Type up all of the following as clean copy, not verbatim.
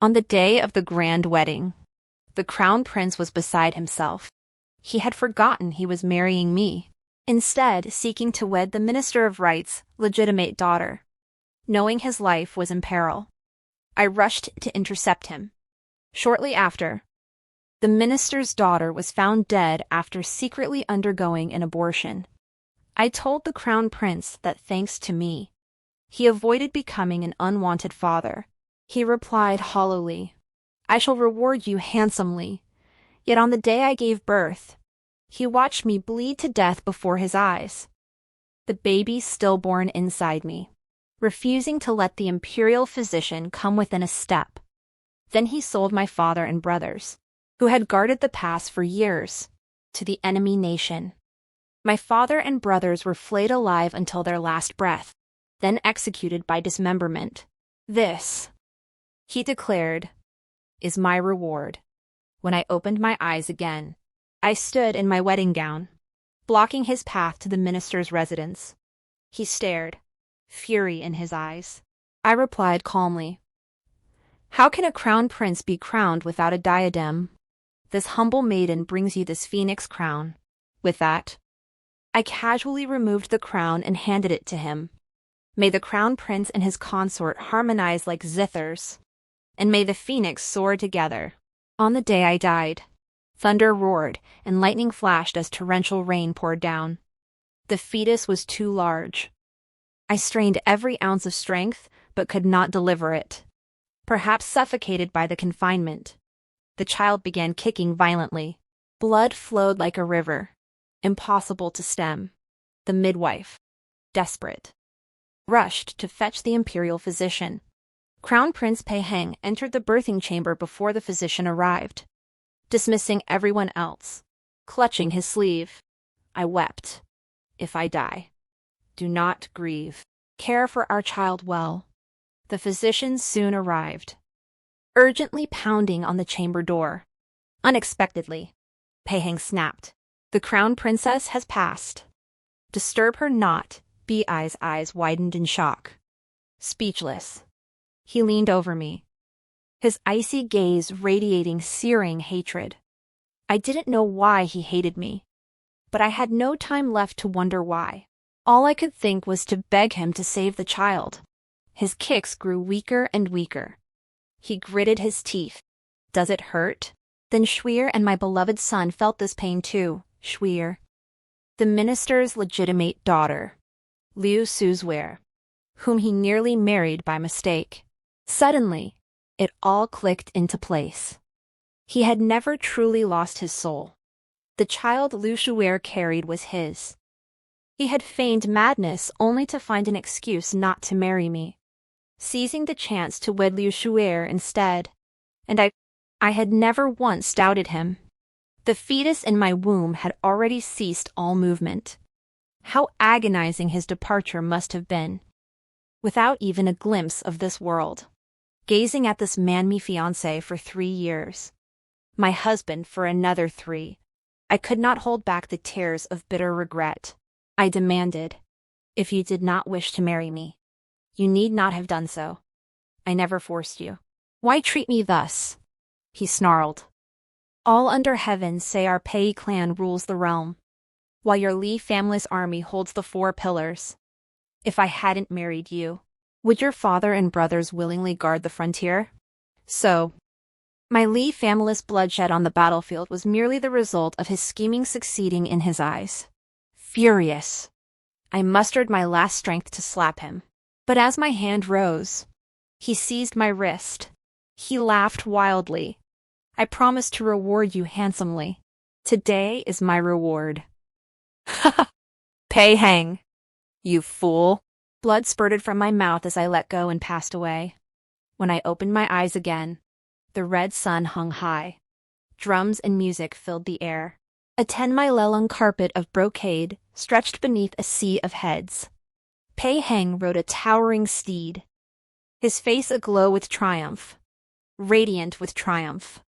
On the day of the grand wedding, the crown prince was beside himself. He had forgotten he was marrying me, instead seeking to wed the Minister of Right's legitimate daughter. Knowing his life was in peril, I rushed to intercept him. Shortly after, the minister's daughter was found dead after secretly undergoing an abortion. I told the crown prince that thanks to me, he avoided becoming an unwanted father. He replied hollowly, "I shall reward you handsomely." Yet on the day I gave birth, he watched me bleed to death before his eyes, the baby stillborn inside me, refusing to let the imperial physician come within a step. Then he sold my father and brothers, who had guarded the pass for years, to the enemy nation. My father and brothers were flayed alive until their last breath, then executed by dismemberment. This, he declared, is my reward. When I opened my eyes again, I stood in my wedding gown, blocking his path to the minister's residence. He stared, fury in his eyes. I replied calmly, "How can a crown prince be crowned without a diadem? This humble maiden brings you this phoenix crown." With that, I casually removed the crown and handed it to him. May the crown prince and his consort harmonize like zithers, and may the phoenix soar together. On the day I died, thunder roared and lightning flashed as torrential rain poured down. The fetus was too large. I strained every ounce of strength, but could not deliver it. Perhaps suffocated by the confinement, the child began kicking violently. Blood flowed like a river, impossible to stem. The midwife, desperate, rushed to fetch the imperial physician. Crown Prince Feigning entered the birthing chamber before the physician arrived, dismissing everyone else. Clutching his sleeve, I wept. "If I die, do not grieve. Care for our child well." The physician soon arrived, urgently pounding on the chamber door. Unexpectedly, Feigning snapped, "The crown princess has passed. Disturb her not." Bi's eyes widened in shock. Speechless, he leaned over me, his icy gaze radiating searing hatred. I didn't know why he hated me, but I had no time left to wonder why. All I could think was to beg him to save the child. His kicks grew weaker and weaker. He gritted his teeth. "Does it hurt?" Then Shweer and my beloved son felt this pain too. Shweer, the minister's legitimate daughter, Liu Suzwear, whom he nearly married by mistake. Suddenly, it all clicked into place. He had never truly lost his soul. The child Liu Shuer carried was his. He had feigned madness only to find an excuse not to marry me, seizing the chance to wed Liu Shuer instead. And I had never once doubted him. The fetus in my womb had already ceased all movement. How agonizing his departure must have been, without even a glimpse of this world. Gazing at this man-me fiancé for 3 years, my husband for another 3, I could not hold back the tears of bitter regret. I demanded, "If you did not wish to marry me, you need not have done so. I never forced you. Why treat me thus?" He snarled, "All under heaven say our Pei clan rules the realm, while your Li family's army holds the 4 pillars. If I hadn't married you, would your father and brothers willingly guard the frontier? So, my Li family's bloodshed on the battlefield was merely the result of his scheming succeeding in his eyes." Furious, I mustered my last strength to slap him. But as my hand rose, he seized my wrist. He laughed wildly. "I promise to reward you handsomely. Today is my reward." "Ha ha! Feigning, you fool!" Blood spurted from my mouth as I let go and passed away. When I opened my eyes again, the red sun hung high. Drums and music filled the air. A 10-mile-long carpet of brocade stretched beneath a sea of heads. Feigning rode a towering steed, his face aglow with triumph, radiant with triumph.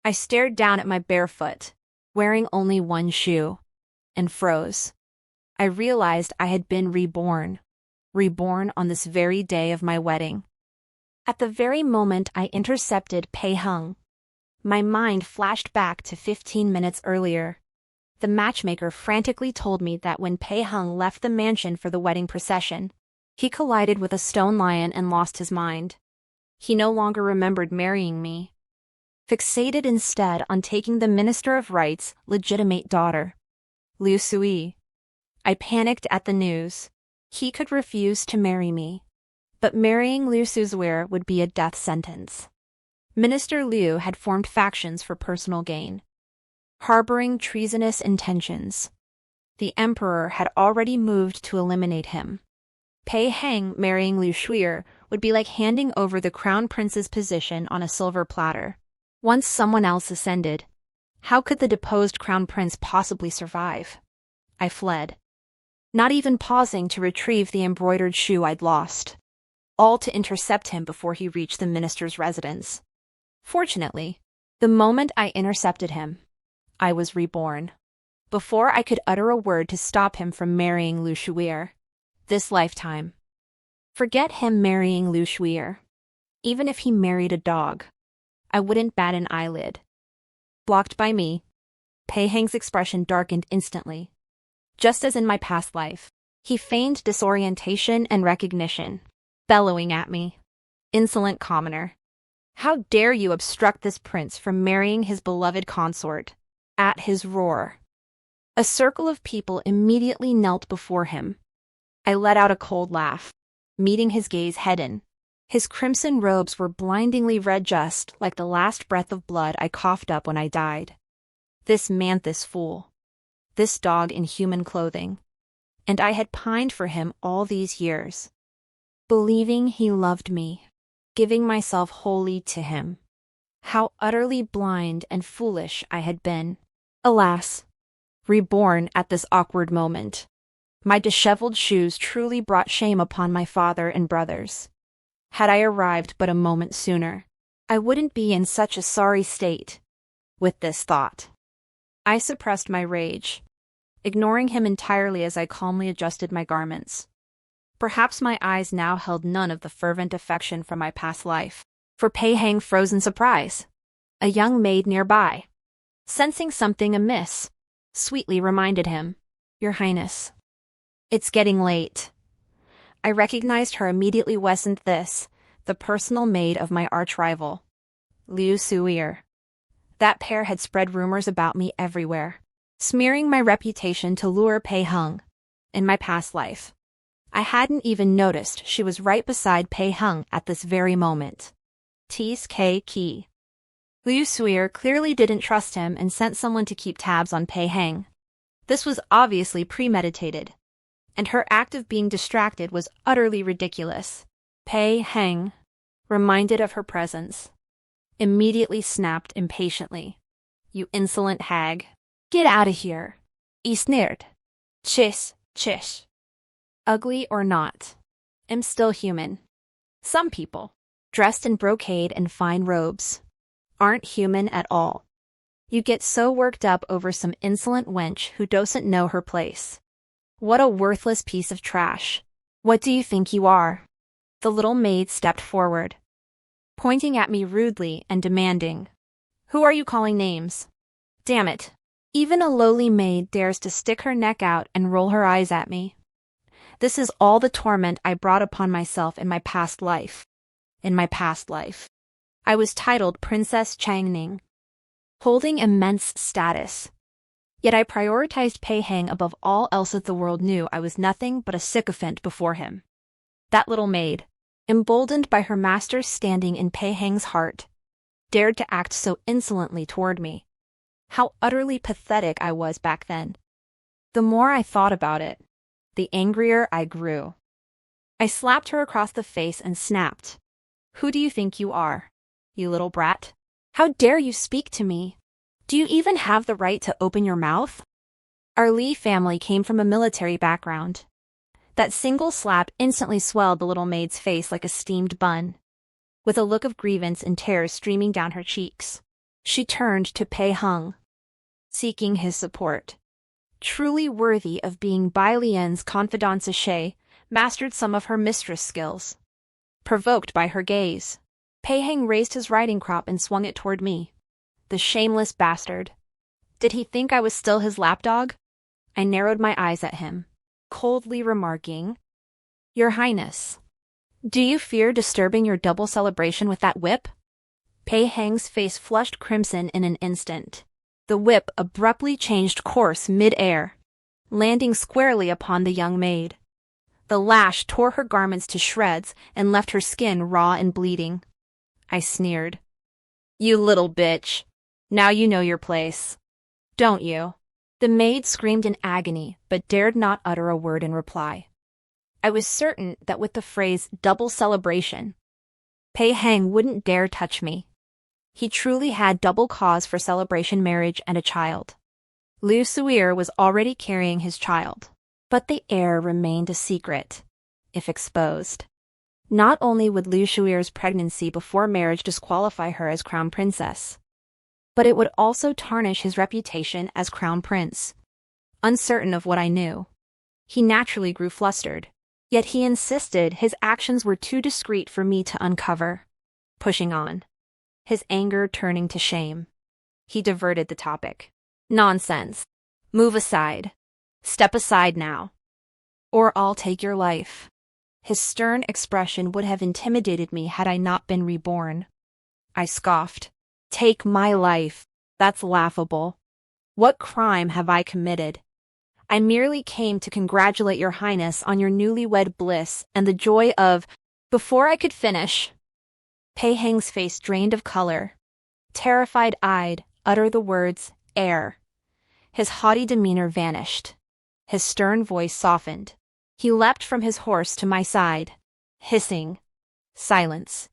I stared down at my bare foot, wearing only one shoe, and froze. I realized I had been reborn on this very day of my wedding. At the very moment I intercepted Pei Heng, my mind flashed back to 15 minutes earlier. The matchmaker frantically told me that when Pei Heng left the mansion for the wedding procession, he collided with a stone lion and lost his mind. He no longer remembered marrying me. Fixated instead on taking the Minister of Right's legitimate daughter, Liu Sui. I panicked at the news. He could refuse to marry me, but marrying Liu Suzuir would be a death sentence. Minister Liu had formed factions for personal gain, harboring treasonous intentions. The emperor had already moved to eliminate him. Pei Heng marrying Liu Shuir would be like handing over the crown prince's position on a silver platter. Once someone else ascended, how could the deposed crown prince possibly survive? I fled, not even pausing to retrieve the embroidered shoe I'd lost, all to intercept him before he reached the minister's residence. Fortunately, the moment I intercepted him, I was reborn. Before I could utter a word to stop him from marrying Liu Shuir. This lifetime. Forget him marrying Liu Shuir. Even if he married a dog, I wouldn't bat an eyelid. Blocked by me, Pei Heng's expression darkened instantly. Just as in my past life, he feigned disorientation and recognition, bellowing at me. Insolent commoner. How dare you obstruct this prince from marrying his beloved consort? At his roar, a circle of people immediately knelt before him. I let out a cold laugh, meeting his gaze head-on. His crimson robes were blindingly red, just like the last breath of blood I coughed up when I died. This manthus fool. This dog in human clothing. And I had pined for him all these years, believing he loved me, giving myself wholly to him. How utterly blind and foolish I had been. Alas, reborn at this awkward moment. My disheveled shoes truly brought shame upon my father and brothers. Had I arrived but a moment sooner, I wouldn't be in such a sorry state. With this thought, I suppressed my rage, ignoring him entirely as I calmly adjusted my garments. Perhaps my eyes now held none of the fervent affection from my past life, for Pei Heng froze in surprise. A young maid nearby, sensing something amiss, sweetly reminded him, "Your Highness, it's getting late." I recognized her immediately. Wasn't this the personal maid of my arch-rival, Liu Suir? That pair had spread rumors about me everywhere, smearing my reputation to lure Pei Heng. In my past life, I hadn't even noticed she was right beside Pei Heng at this very moment. T's K. Liu Suir clearly didn't trust him and sent someone to keep tabs on Pei Heng. This was obviously premeditated, and her act of being distracted was utterly ridiculous. Pei Heng, reminded of her presence, immediately snapped impatiently. "You insolent hag. Get out of here. Isnerd. Chish. Ugly or not, am still human. Some people, dressed in brocade and fine robes, aren't human at all. You get so worked up over some insolent wench who doesn't know her place. What a worthless piece of trash. What do you think you are?" The little maid stepped forward, pointing at me rudely and demanding, "Who are you calling names? Damn it. Even a lowly maid dares to stick her neck out and roll her eyes at me. This is all the torment I brought upon myself in my past life. I was titled Princess Changning, holding immense status. Yet I prioritized Pei Heng above all else that the world knew. I was nothing but a sycophant before him. That little maid, emboldened by her master's standing in Pei Heng's heart, dared to act so insolently toward me. How utterly pathetic I was back then. The more I thought about it, the angrier I grew. I slapped her across the face and snapped, "Who do you think you are, you little brat? How dare you speak to me? Do you even have the right to open your mouth?" Our Li family came from a military background. That single slap instantly swelled the little maid's face like a steamed bun. With a look of grievance and terror streaming down her cheeks, she turned to Pei Heng, seeking his support. Truly worthy of being Bai Lian's confidante, Shay mastered some of her mistress skills. provoked by her gaze. Feigning raised his riding crop and swung it toward me. The shameless bastard. Did he think I was still his lapdog? I narrowed my eyes at him, coldly remarking, "Your Highness, do you fear disturbing your double celebration with that whip?" Feiging's face flushed crimson in an instant. The whip abruptly changed course mid-air, landing squarely upon the young maid. The lash tore her garments to shreds and left her skin raw and bleeding. I sneered. "You little bitch. Now you know your place. Don't you?" The maid screamed in agony, but dared not utter a word in reply. I was certain that with the phrase double celebration, Feigning wouldn't dare touch me. He truly had double cause for celebration, marriage, and a child. Liu Suir was already carrying his child, but the heir remained a secret, if exposed. Not only would Liu Suir's pregnancy before marriage disqualify her as crown princess, but it would also tarnish his reputation as crown prince. Uncertain of what I knew, he naturally grew flustered, yet he insisted his actions were too discreet for me to uncover. Pushing on, his anger turning to shame, he diverted the topic. "Nonsense. Move aside. Step aside now, or I'll take your life." His stern expression would have intimidated me had I not been reborn. I scoffed. "Take my life? That's laughable. What crime have I committed? I merely came to congratulate your Highness on your newlywed bliss and the joy of—" Before I could finish, Feiging's face drained of color. Terrified-eyed, utter the words, "heir." His haughty demeanor vanished. His stern voice softened. He leapt from his horse to my side, hissing, "Silence.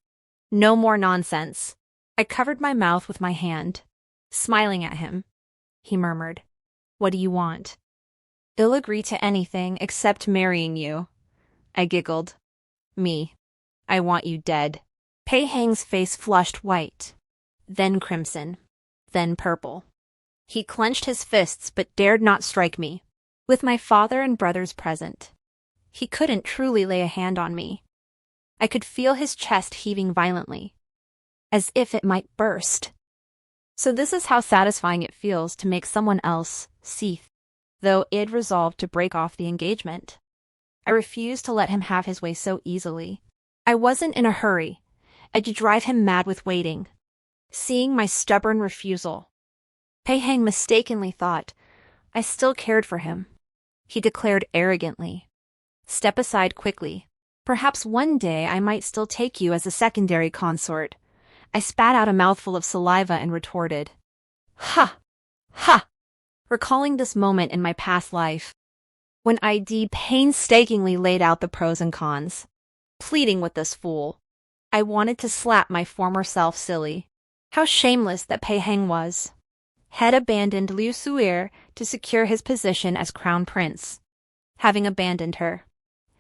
No more nonsense." I covered my mouth with my hand. Smiling at him, he murmured, "What do you want?" "I'll agree to anything except marrying you." I giggled. "Me. I want you dead." Feiging's face flushed white, then crimson, then purple. He clenched his fists but dared not strike me. With my father and brothers present, he couldn't truly lay a hand on me. I could feel his chest heaving violently, as if it might burst. So this is how satisfying it feels to make someone else seethe, though I'd resolved to break off the engagement. I refused to let him have his way so easily. I wasn't in a hurry. I'd drive him mad with waiting. Seeing my stubborn refusal, Feigning mistakenly thought I still cared for him. He declared arrogantly, "Step aside quickly. Perhaps one day I might still take you as a secondary consort." I spat out a mouthful of saliva and retorted, "Ha! Ha!" recalling this moment in my past life, when I painstakingly laid out the pros and cons, pleading with this fool. I wanted to slap my former self silly. How shameless that Feigning was. Had abandoned Liu Suir to secure his position as crown prince, having abandoned her,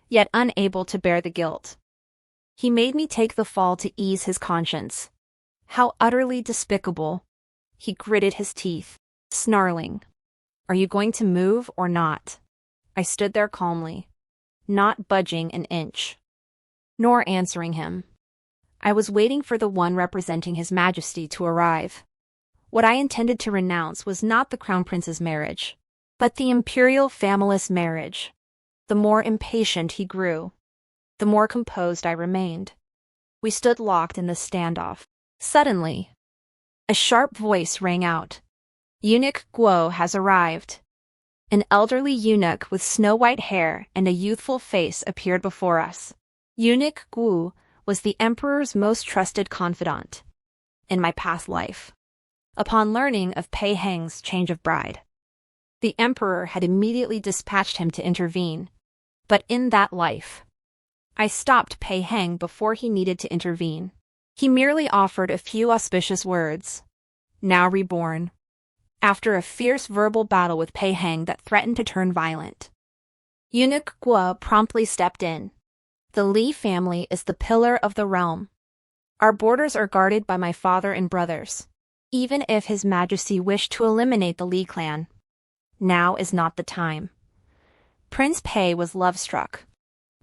yet unable to bear the guilt. He made me take the fall to ease his conscience. How utterly despicable. He gritted his teeth, snarling, "Are you going to move or not?" I stood there calmly, not budging an inch, nor answering him. I was waiting for the one representing His Majesty to arrive. What I intended to renounce was not the crown prince's marriage, but the imperial familess marriage. The more impatient he grew, the more composed I remained. We stood locked in the standoff. Suddenly, a sharp voice rang out. "Eunuch Guo has arrived." An elderly eunuch with snow-white hair and a youthful face appeared before us. Eunuch Guo was the emperor's most trusted confidant in my past life. Upon learning of Feiging's change of bride, the emperor had immediately dispatched him to intervene. But in that life, I stopped Feiging before he needed to intervene. He merely offered a few auspicious words. Now reborn. After a fierce verbal battle with Feiging that threatened to turn violent, Eunuch Guo promptly stepped in. "The Li family is the pillar of the realm. Our borders are guarded by my father and brothers. Even if His Majesty wished to eliminate the Li clan, now is not the time." Prince Pei was love-struck,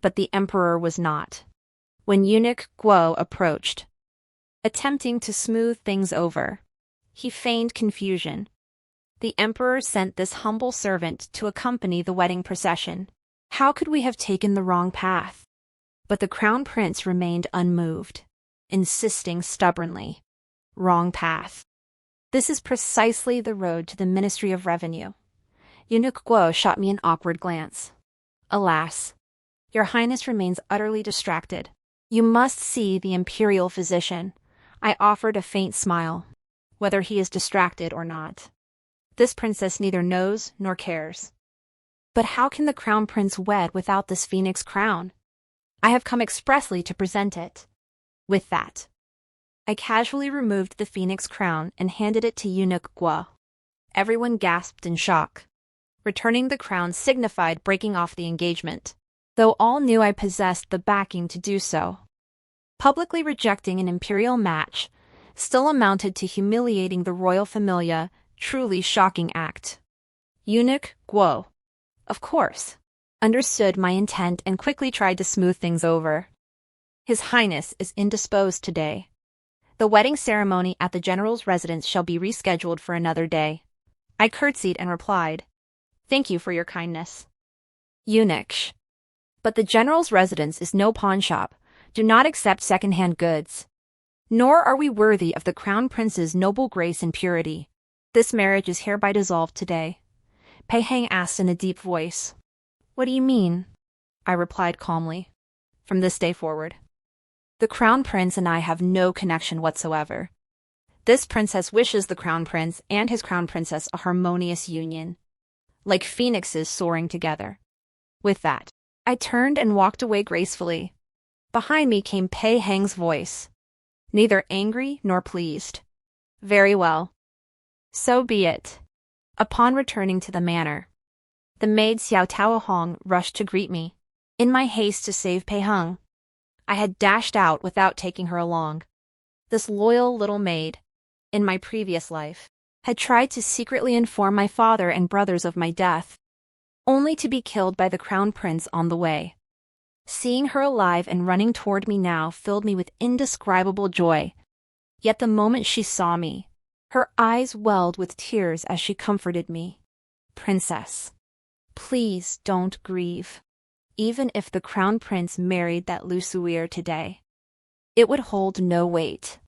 but the emperor was not. when eunuch Guo approached, attempting to smooth things over. He feigned confusion. The emperor sent this humble servant to accompany the wedding procession. How could we have taken the wrong path? But the crown prince remained unmoved, insisting stubbornly, wrong path. This is precisely the road to the Ministry of Revenue. Eunuch Guo shot me an awkward glance. Alas, your highness remains utterly distracted. You must see the imperial physician. I offered a faint smile, whether he is distracted or not. This princess neither knows nor cares. But how can the crown prince wed without this phoenix crown? I have come expressly to present it. With that, I casually removed the phoenix crown and handed it to eunuch Guo. Everyone gasped in shock. Returning the crown signified breaking off the engagement, though all knew I possessed the backing to do so. Publicly rejecting an imperial match still amounted to humiliating the royal familia, truly shocking act. Eunuch Guo, of course, understood my intent and quickly tried to smooth things over. His Highness is indisposed today. The wedding ceremony at the general's residence shall be rescheduled for another day. I curtsied and replied, "Thank you for your kindness." Eunuch, but the general's residence is no pawnshop. Do not accept second-hand goods. Nor are we worthy of the crown prince's noble grace and purity. This marriage is hereby dissolved today. Feigning asked in a deep voice. What do you mean? I replied calmly. From this day forward, the crown prince and I have no connection whatsoever. This princess wishes the crown prince and his crown princess a harmonious union, like phoenixes soaring together. With that, I turned and walked away gracefully. Behind me came Feiging's voice, neither angry nor pleased. Very well. So be it. Upon returning to the manor, the maid Xiao Taohong rushed to greet me. In my haste to save Feigning, I had dashed out without taking her along. This loyal little maid, in my previous life, had tried to secretly inform my father and brothers of my death, only to be killed by the crown prince on the way. Seeing her alive and running toward me now filled me with indescribable joy. Yet the moment she saw me, her eyes welled with tears as she comforted me. Princess, please don't grieve. Even if the crown prince married that Lusuir today, it would hold no weight.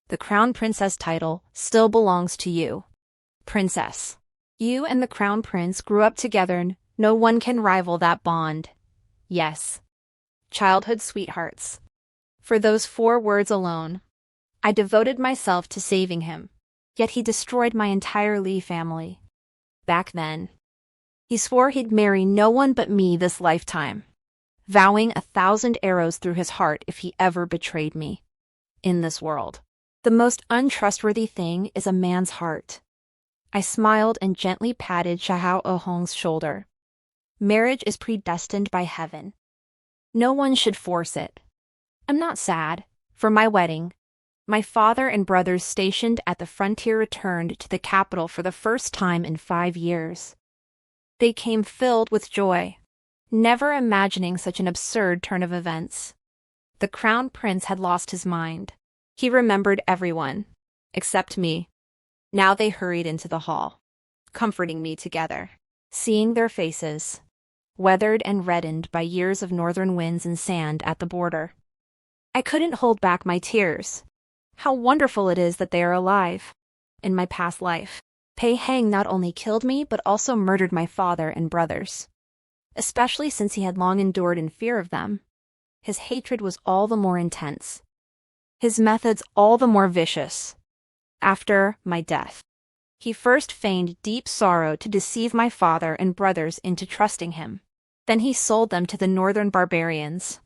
The crown princess title still belongs to you. Princess, you and the crown prince grew up together. No one can rival that bond. Yes. Childhood sweethearts. For those 4 words alone, I devoted myself to saving him, yet he destroyed my entire Li family. Back then, he swore he'd marry no one but me this lifetime, vowing 1,000 arrows through his heart if he ever betrayed me. In this world, the most untrustworthy thing is a man's heart. I smiled and gently patted Xiao Ohong's shoulder. Marriage is predestined by heaven. No one should force it. I'm not sad. For my wedding, my father and brothers stationed at the frontier returned to the capital for the first time in 5 years. They came filled with joy, never imagining such an absurd turn of events. The crown prince had lost his mind. He remembered everyone, except me. Now they hurried into the hall, comforting me together, seeing their faces, weathered and reddened by years of northern winds and sand at the border. I couldn't hold back my tears. How wonderful it is that they are alive. In my past life, Feigning not only killed me but also murdered my father and brothers, especially since he had long endured in fear of them. His hatred was all the more intense, his methods all the more vicious. After my death, he first feigned deep sorrow to deceive my father and brothers into trusting him. Then he sold them to the northern barbarians.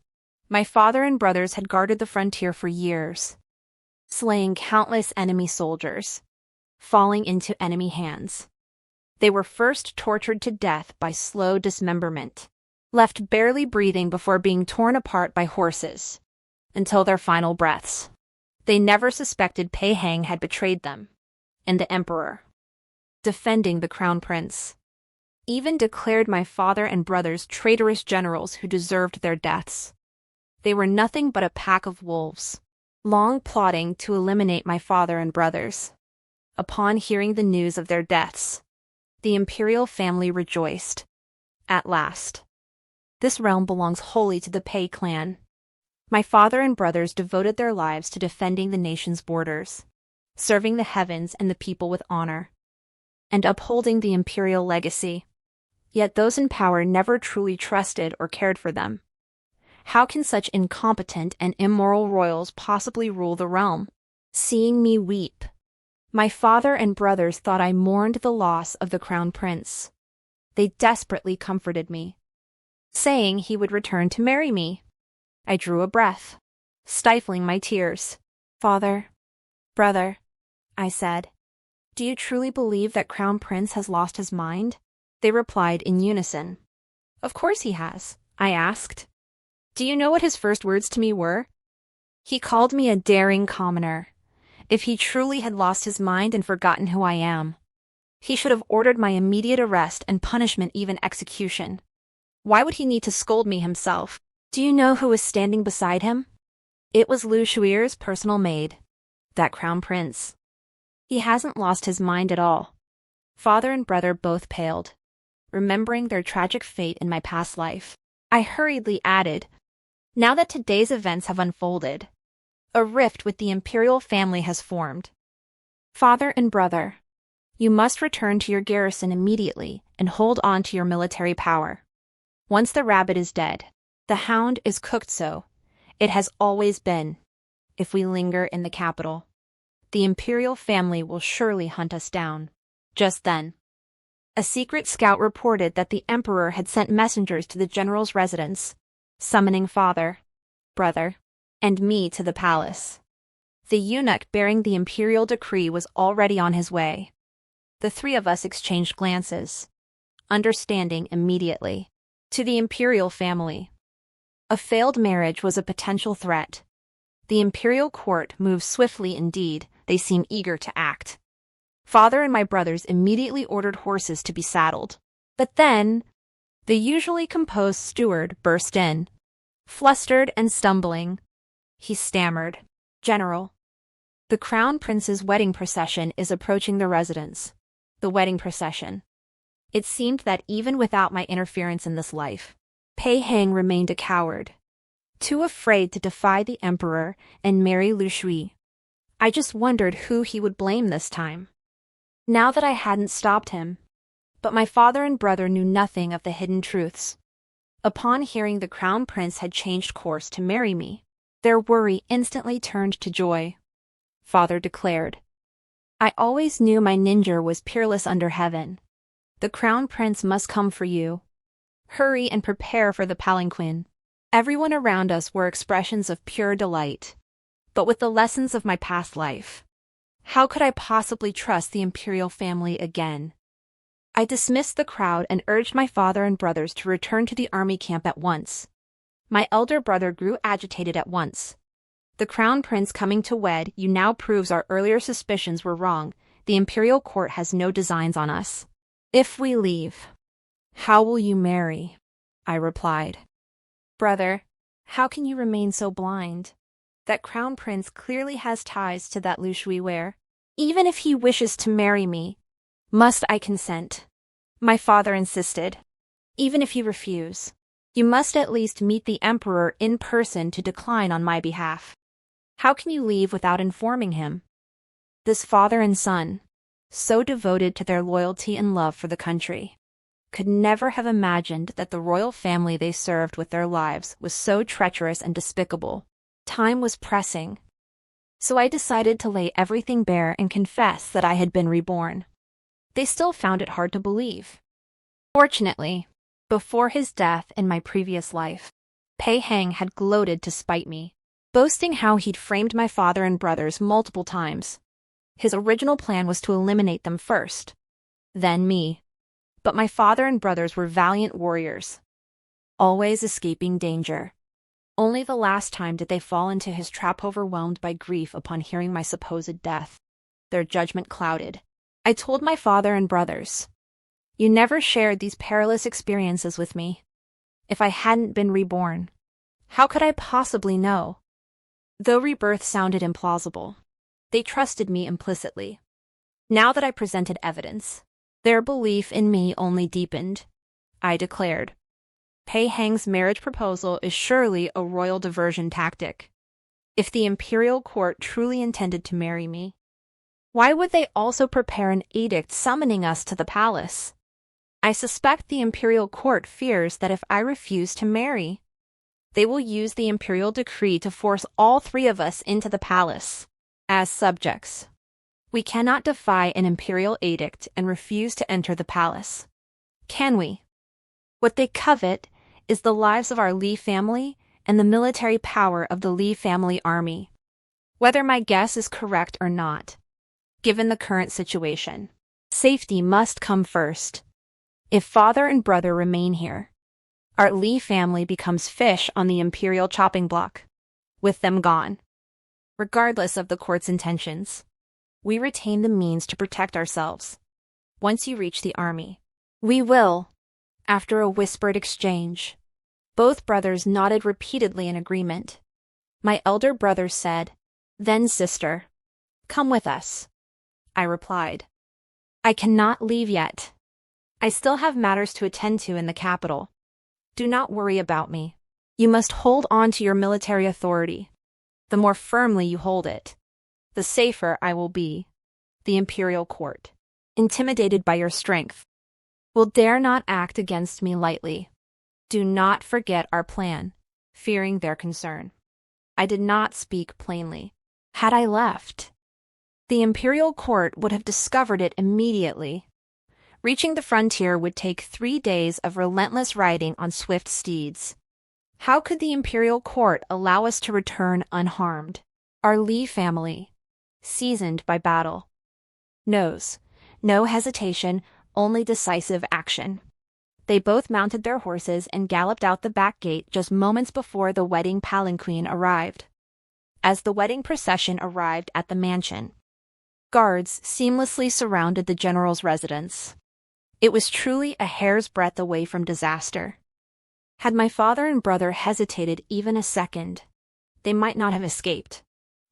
My father and brothers had guarded the frontier for years, slaying countless enemy soldiers, falling into enemy hands. They were first tortured to death by slow dismemberment, left barely breathing before being torn apart by horses, until their final breaths. They never suspected Feigning had betrayed them, and the emperor, defending the crown prince, even declared my father and brothers traitorous generals who deserved their deaths. They were nothing but a pack of wolves, long plotting to eliminate my father and brothers. Upon hearing the news of their deaths, the imperial family rejoiced. At last. This realm belongs wholly to the Pei clan. My father and brothers devoted their lives to defending the nation's borders, serving the heavens and the people with honor, and upholding the imperial legacy. Yet those in power never truly trusted or cared for them. How can such incompetent and immoral royals possibly rule the realm? Seeing me weep, my father and brothers thought I mourned the loss of the crown prince. They desperately comforted me, saying he would return to marry me. I drew a breath, stifling my tears. "Father, brother," I said, "do you truly believe that Crown Prince has lost his mind?" They replied in unison. "Of course he has," I asked. "Do you know what his first words to me were?" He called me a daring commoner. If he truly had lost his mind and forgotten who I am, he should have ordered my immediate arrest and punishment, even execution. Why would he need to scold me himself? Do you know who was standing beside him? It was Lu Shui's personal maid, that crown prince. He hasn't lost his mind at all. Father and brother both paled, remembering their tragic fate in my past life. I hurriedly added, now that today's events have unfolded, a rift with the imperial family has formed. Father and brother, you must return to your garrison immediately and hold on to your military power. Once the rabbit is dead, the hound is cooked. So it has always been. If we linger in the capital, the imperial family will surely hunt us down. Just then, a secret scout reported that the emperor had sent messengers to the general's residence, summoning father, brother, and me to the palace. The eunuch bearing the imperial decree was already on his way. The three of us exchanged glances, understanding immediately. To the imperial family, a failed marriage was a potential threat. The imperial court moved swiftly indeed. They seemed eager to act. Father and my brothers immediately ordered horses to be saddled. But then, the usually composed steward burst in, flustered and stumbling. He stammered, "General, the crown prince's wedding procession is approaching the residence." The wedding procession. It seemed that even without my interference in this life, Feigning remained a coward, too afraid to defy the emperor and marry Lu Shui. I just wondered who he would blame this time, now that I hadn't stopped him. But my father and brother knew nothing of the hidden truths. Upon hearing the crown prince had changed course to marry me, their worry instantly turned to joy. Father declared, "I always knew my ninja was peerless under heaven. The crown prince must come for you. Hurry and prepare for the palanquin." Everyone around us were expressions of pure delight. But with the lessons of my past life, how could I possibly trust the imperial family again? I dismissed the crowd and urged my father and brothers to return to the army camp at once. My elder brother grew agitated at once. "The crown prince coming to wed you now proves our earlier suspicions were wrong. The imperial court has no designs on us. If we leave, how will you marry?" I replied. "Brother, how can you remain so blind? That crown prince clearly has ties to that Lu Shui where. Even if he wishes to marry me, must I consent?" My father insisted. "Even if you refuse, you must at least meet the emperor in person to decline on my behalf. How can you leave without informing him?" This father and son, so devoted to their loyalty and love for the country, could never have imagined that the royal family they served with their lives was so treacherous and despicable. Time was pressing, so I decided to lay everything bare and confess that I had been reborn. They still found it hard to believe. Fortunately, before his death in my previous life, Feigning had gloated to spite me, boasting how he'd framed my father and brothers multiple times. His original plan was to eliminate them first, then me. But my father and brothers were valiant warriors, always escaping danger. Only the last time did they fall into his trap, overwhelmed by grief upon hearing my supposed death. Their judgment clouded. I told my father and brothers, "You never shared these perilous experiences with me. If I hadn't been reborn, How could I possibly know? Though Rebirth sounded implausible, they trusted me implicitly. Now that I presented evidence, their belief in me only deepened. I declared, Feighning's marriage proposal is surely a royal diversion tactic. If the imperial court truly intended to marry me, why would they also prepare an edict summoning us to the palace? I suspect the imperial court fears that if I refuse to marry, they will use the imperial decree to force all three of us into the palace as subjects. We cannot defy an imperial edict and refuse to enter the palace, can we? What they covet is the lives of our Li family and the military power of the Li family army. Whether my guess is correct or not, given the current situation, safety must come first. If father and brother remain here, our Li family becomes fish on the imperial chopping block, with them gone. Regardless of the court's intentions, we retain the means to protect ourselves. Once you reach the army, we will. After a whispered exchange, both brothers nodded repeatedly in agreement. My elder brother said, "Then, sister, come with us." I replied, "I cannot leave yet. I still have matters to attend to in the capital. Do not worry about me. You must hold on to your military authority. The more firmly you hold it, the safer I will be. The imperial court, intimidated by your strength, will dare not act against me lightly. Do not forget our plan," fearing their concern. I did not speak plainly. Had I left, the imperial court would have discovered it immediately. Reaching the frontier would take 3 days of relentless riding on swift steeds. How could the imperial court allow us to return unharmed? Our Li family, seasoned by battle, knows no hesitation, only decisive action. They both mounted their horses and galloped out the back gate just moments before the wedding palanquin arrived. As the wedding procession arrived at the mansion, guards seamlessly surrounded the general's residence. It was truly a hair's breadth away from disaster. Had my father and brother hesitated even a second, they might not have escaped.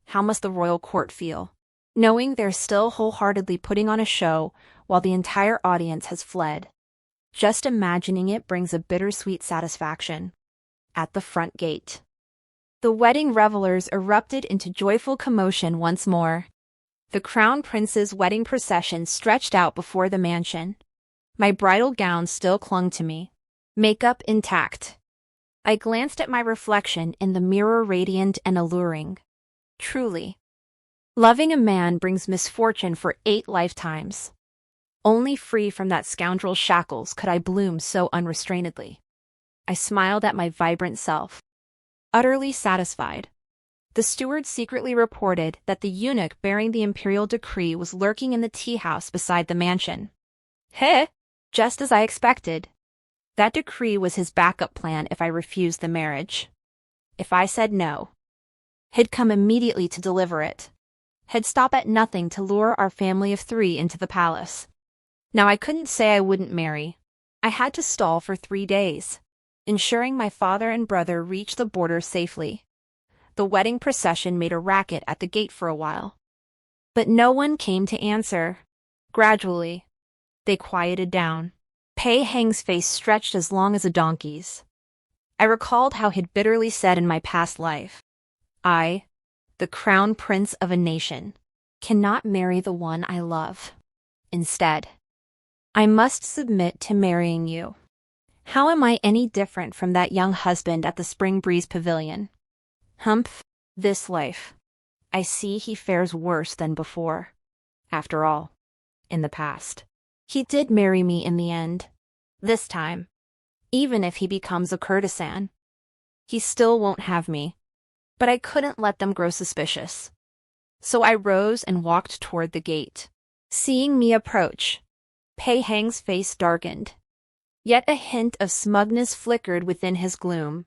How must the royal court feel, knowing they're still wholeheartedly putting on a show while the entire audience has fled? Just imagining it brings a bittersweet satisfaction. At the front gate, the wedding revelers erupted into joyful commotion once more. The crown prince's wedding procession stretched out before the mansion. My bridal gown still clung to me, makeup intact. I glanced at my reflection in the mirror, radiant and alluring. Truly, loving a man brings misfortune for 8 lifetimes. Only free from that scoundrel's shackles could I bloom so unrestrainedly. I smiled at my vibrant self, utterly satisfied. The steward secretly reported that the eunuch bearing the imperial decree was lurking in the tea house beside the mansion. Heh! Just as I expected. That decree was his backup plan if I refused the marriage. If I said no, he'd come immediately to deliver it. He'd stop at nothing to lure our family of 3 into the palace. Now I couldn't say I wouldn't marry. I had to stall for 3 days, ensuring my father and brother reached the border safely. The wedding procession made a racket at the gate for a while, but no one came to answer. Gradually, they quieted down. Feighning's face stretched as long as a donkey's. I recalled how he'd bitterly said in my past life, "I, the crown prince of a nation, cannot marry the one I love. Instead, I must submit to marrying you. How am I any different from that young husband at the Spring Breeze Pavilion? Humph, this life. I see he fares worse than before. After all, in the past, he did marry me in the end. This time, even if he becomes a courtesan, he still won't have me." But I couldn't let them grow suspicious. So I rose and walked toward the gate. Seeing me approach, Feighning's face darkened. Yet a hint of smugness flickered within his gloom.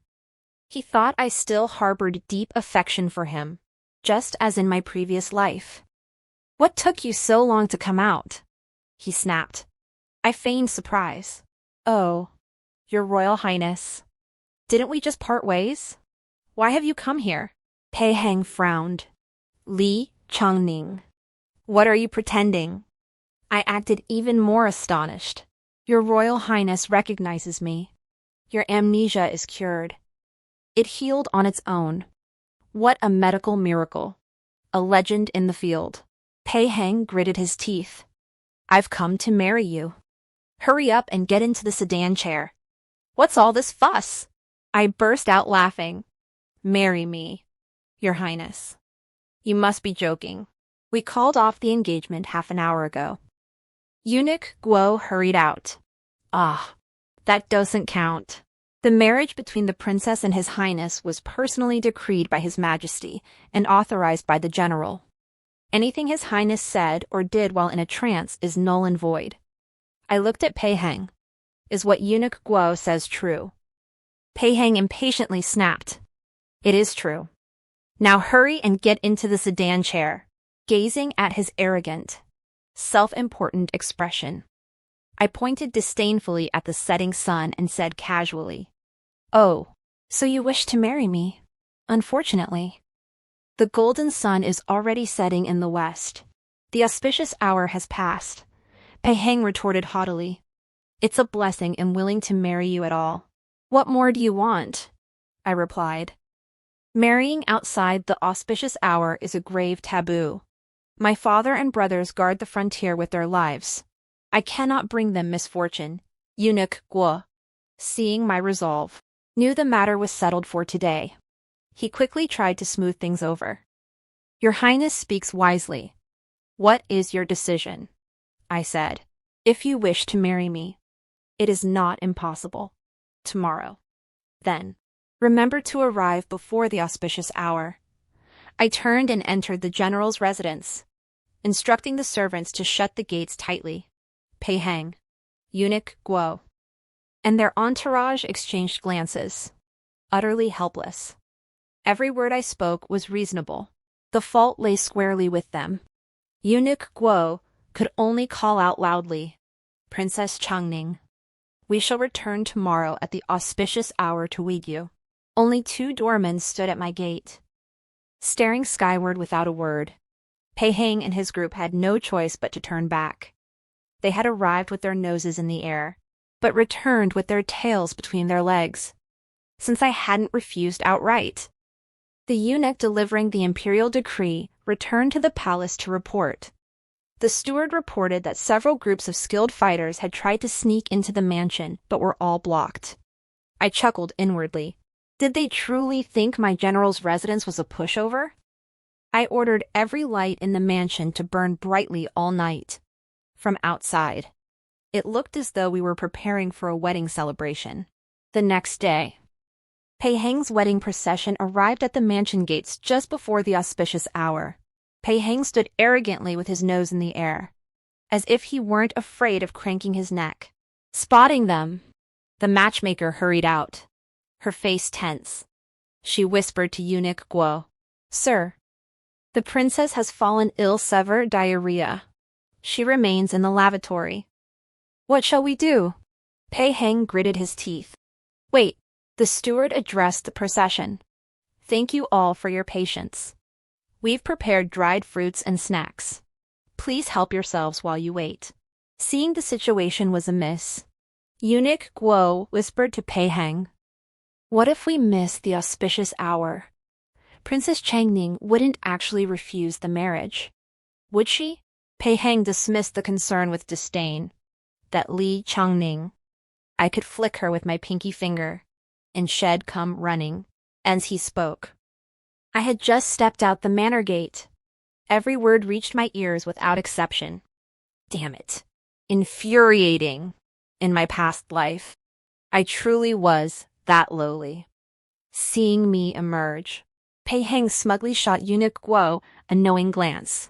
He thought I still harbored deep affection for him, just as in my previous life. "What took you so long to come out?" he snapped. I feigned surprise. "Oh, Your Royal Highness. Didn't we just part ways?" Why have you come here? Pei Heng frowned. Li Changning. What are you pretending? I acted even more astonished. Your Royal Highness recognizes me. Your amnesia is cured. It healed on its own. What a medical miracle. A legend in the field. Pei Heng gritted his teeth. I've come to marry you. Hurry up and get into the sedan chair. What's all this fuss? I burst out laughing. Marry me, Your Highness. You must be joking. We called off the engagement half an hour ago. Eunuch Guo hurried out. Ah, that doesn't count. The marriage between the princess and his highness was personally decreed by his majesty and authorized by the general. Anything his highness said or did while in a trance is null and void. I looked at Pei Heng. Is what Eunuch Guo says true? Pei Heng impatiently snapped. It is true. Now hurry and get into the sedan chair, gazing at his arrogant, self-important expression. I pointed disdainfully at the setting sun and said casually, Oh, so you wish to marry me? Unfortunately. The golden sun is already setting in the west. The auspicious hour has passed. Pei Heng retorted haughtily. It's a blessing I'm willing to marry you at all. What more do you want? I replied. Marrying outside the auspicious hour is a grave taboo. My father and brothers guard the frontier with their lives. I cannot bring them misfortune. Eunuch Guo, seeing my resolve, knew the matter was settled for today. He quickly tried to smooth things over. Your Highness speaks wisely. What is your decision? I said. If you wish to marry me, it is not impossible. Tomorrow. Then, remember to arrive before the auspicious hour. I turned and entered the general's residence, instructing the servants to shut the gates tightly. Pei Heng, Eunuch Guo, and their entourage exchanged glances, utterly helpless. Every word I spoke was reasonable. The fault lay squarely with them. Eunuch Guo could only call out loudly, Princess Changning, we shall return tomorrow at the auspicious hour to wed you. Only 2 doormen stood at my gate, staring skyward without a word. Pei Heng and his group had no choice but to turn back. They had arrived with their noses in the air, but returned with their tails between their legs, since I hadn't refused outright. The eunuch delivering the imperial decree returned to the palace to report. The steward reported that several groups of skilled fighters had tried to sneak into the mansion but were all blocked. I chuckled inwardly. Did they truly think my general's residence was a pushover? I ordered every light in the mansion to burn brightly all night. From outside, it looked as though we were preparing for a wedding celebration. The next day, Pei Heng's wedding procession arrived at the mansion gates just before the auspicious hour. Pei Heng stood arrogantly with his nose in the air, as if he weren't afraid of cranking his neck. Spotting them, the matchmaker hurried out, her face tense. She whispered to Eunuch Guo, Sir, the princess has fallen ill severe diarrhea. She remains in the lavatory. What shall we do? Pei Heng gritted his teeth. Wait, the steward addressed the procession. Thank you all for your patience. We've prepared dried fruits and snacks. Please help yourselves while you wait. Seeing the situation was amiss, Eunuch Guo whispered to Pei Heng, What if we miss the auspicious hour? Princess Changning wouldn't actually refuse the marriage, would she? Pei Heng dismissed the concern with disdain. That Li Changning. I could flick her with my pinky finger, and she'd come running. As he spoke, I had just stepped out the manor gate. Every word reached my ears without exception. Damn it. Infuriating. In my past life, I truly was that lowly. Seeing me emerge, Pei Heng smugly shot Eunuch Guo a knowing glance.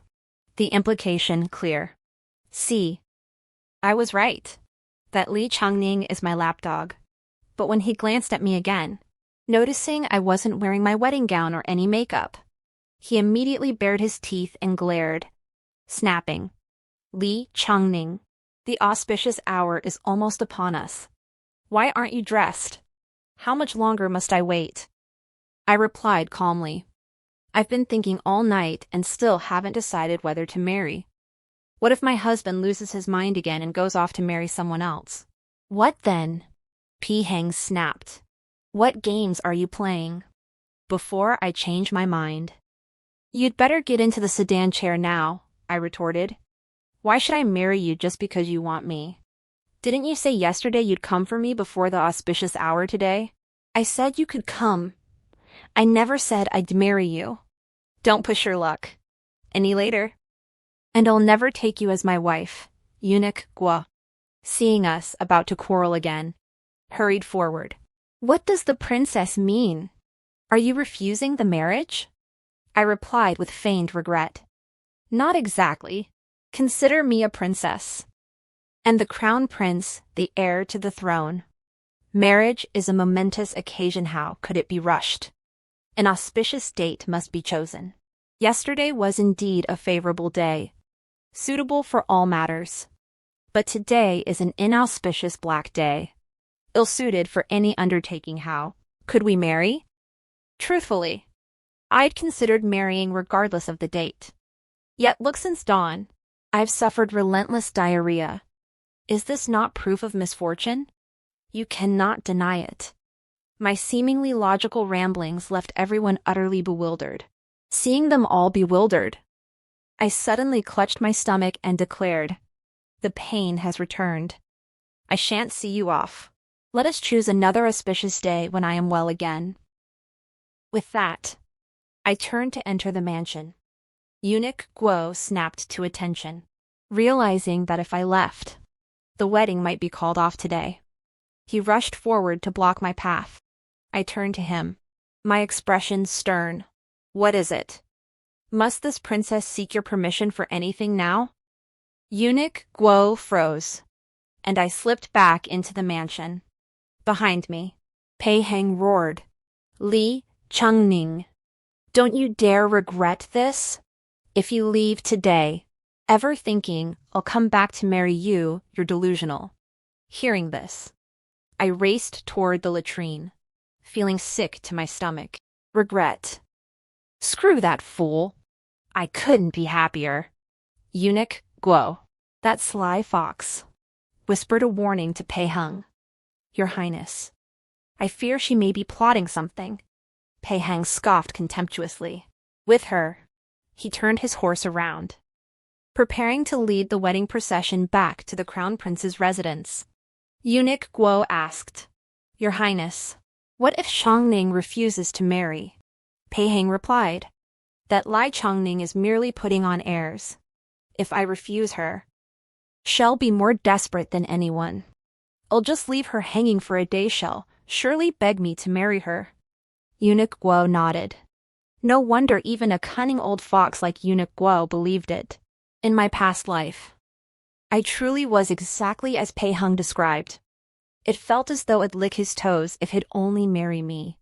The implication clear. See, I was right. That Li Changning is my lapdog. But when he glanced at me again, noticing I wasn't wearing my wedding gown or any makeup, he immediately bared his teeth and glared, snapping, Li Changning, the auspicious hour is almost upon us. Why aren't you dressed? How much longer must I wait? I replied calmly. I've been thinking all night and still haven't decided whether to marry. What if my husband loses his mind again and goes off to marry someone else? What then? Feigning snapped. What games are you playing? Before I change my mind. You'd better get into the sedan chair now, I retorted. Why should I marry you just because you want me? Didn't you say yesterday you'd come for me before the auspicious hour today? I said you could come. I never said I'd marry you. Don't push your luck. Any later. And I'll never take you as my wife, eunuch Guo. Seeing us about to quarrel again, hurried forward. What does the princess mean? Are you refusing the marriage? I replied with feigned regret. Not exactly. Consider me a princess. And the crown prince, the heir to the throne. Marriage is a momentous occasion. How could it be rushed? An auspicious date must be chosen. Yesterday was indeed a favorable day, suitable for all matters. But today is an inauspicious black day, ill-suited for any undertaking. How could we marry? Truthfully, I'd considered marrying regardless of the date. Yet look, since dawn, I've suffered relentless diarrhea. Is this not proof of misfortune? You cannot deny it. My seemingly logical ramblings left everyone utterly bewildered. Seeing them all bewildered, I suddenly clutched my stomach and declared, the pain has returned. I shan't see you off. Let us choose another auspicious day when I am well again. With that, I turned to enter the mansion. Eunuch Guo snapped to attention, realizing that if I left, the wedding might be called off today. He rushed forward to block my path. I turned to him, my expression stern. What is it? Must this princess seek your permission for anything now? Eunuch Guo froze, and I slipped back into the mansion. Behind me, Feigning roared. Li Chengning, don't you dare regret this? If you leave today, ever thinking I'll come back to marry you, you're delusional. Hearing this, I raced toward the latrine, feeling sick to my stomach. Regret. Screw that fool. I couldn't be happier. Eunuch Guo, that sly fox, whispered a warning to Feigning. Your Highness, I fear she may be plotting something. Feigning scoffed contemptuously. With her, he turned his horse around, preparing to lead the wedding procession back to the crown prince's residence. Eunuch Guo asked, Your Highness, what if Chongning refuses to marry? Feigning replied, that Li Chongning is merely putting on airs. If I refuse her, she'll be more desperate than anyone. I'll just leave her hanging for a day. She'll surely beg me to marry her. Eunuch Guo nodded. No wonder even a cunning old fox like Eunuch Guo believed it. In my past life, I truly was exactly as Feigning described. It felt as though I'd lick his toes if he'd only marry me.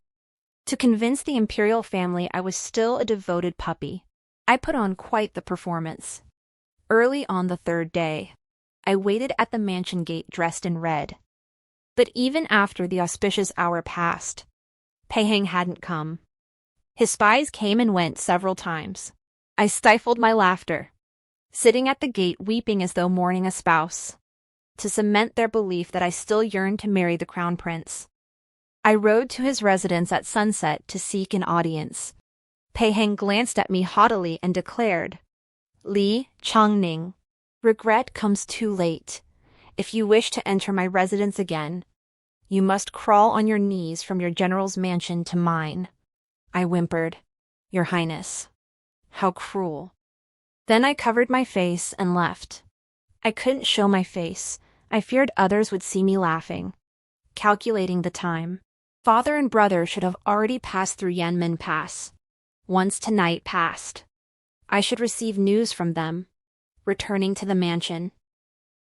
To convince the imperial family I was still a devoted puppy, I put on quite the performance. Early on the third day, I waited at the mansion gate dressed in red. But even after the auspicious hour passed, Feigning hadn't come. His spies came and went several times. I stifled my laughter, sitting at the gate weeping as though mourning a spouse, to cement their belief that I still yearned to marry the crown prince. I rode to his residence at sunset to seek an audience. Feigning glanced at me haughtily and declared, Li Chongning, regret comes too late. If you wish to enter my residence again, you must crawl on your knees from your general's mansion to mine. I whimpered, Your Highness. How cruel. Then I covered my face and left. I couldn't show my face. I feared others would see me laughing. Calculating the time, father and brother should have already passed through Yanmen Pass. Once tonight passed, I should receive news from them, returning to the mansion.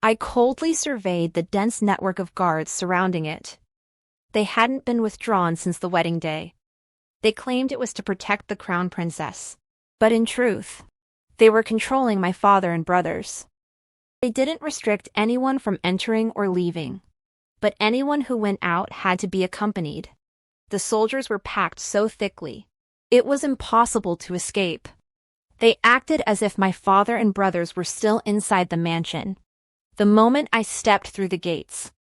I coldly surveyed the dense network of guards surrounding it. They hadn't been withdrawn since the wedding day. They claimed it was to protect the crown princess. But in truth, they were controlling my father and brothers. They didn't restrict anyone from entering or leaving, but anyone who went out had to be accompanied. The soldiers were packed so thickly, it was impossible to escape. They acted as if my father and brothers were still inside the mansion. The moment I stepped through the gates,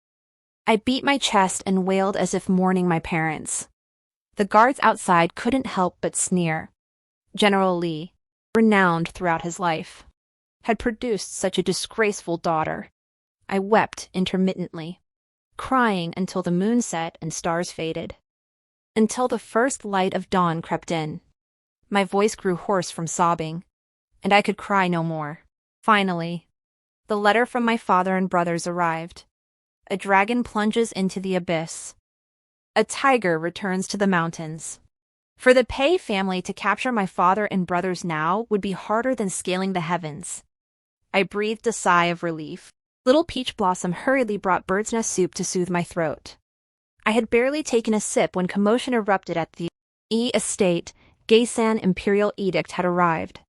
I beat my chest and wailed as if mourning my parents. The guards outside couldn't help but sneer. General Lee, renowned throughout his life, had produced such a disgraceful daughter. I wept intermittently, crying until the moon set and stars faded, until the first light of dawn crept in. My voice grew hoarse from sobbing, and I could cry no more. Finally, the letter from my father and brothers arrived. A dragon plunges into the abyss. A tiger returns to the mountains. For the Pei family to capture my father and brothers now would be harder than scaling the heavens. I breathed a sigh of relief. Little Peach Blossom hurriedly brought bird's nest soup to soothe my throat. I had barely taken a sip when commotion erupted at the estate. Geisan imperial edict had arrived.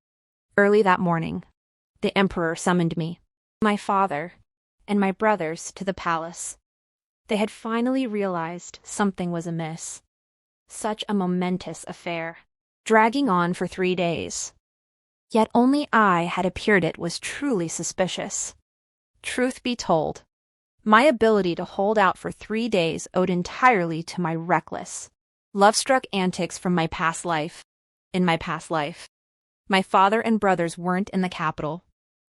Early that morning, the emperor summoned me, my father, and my brothers to the palace. They had finally realized something was amiss. Such a momentous affair, dragging on for 3 days. Yet only I had appeared. It was truly suspicious. Truth be told, my ability to hold out for 3 days owed entirely to my reckless, love-struck antics from my past life. In my past life, my father and brothers weren't in the capital,